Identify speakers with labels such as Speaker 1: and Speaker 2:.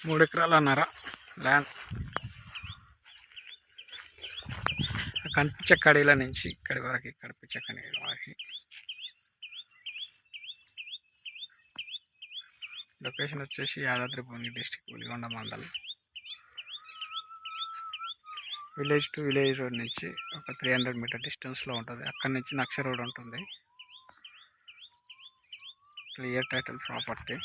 Speaker 1: 3 ఎకరాలన్నర land. కనిపించే కడీల నుంచి ఇక్కడి వరకు కనిపించే కడీల వరకు. లొకేషన్ వచ్చేసి యాదాద్రి భువనగిరి డిస్టిక్ ఉలిగొండ మండలం. విలేజ్ టు విలేజ్ రోడ్ నుంచి ఒక 300 మీటర్ డిస్టెన్స్లో ఉంటుంది. అక్కడి నుంచి నక్ష రోడ్ ఉంటుంది. Clear title property.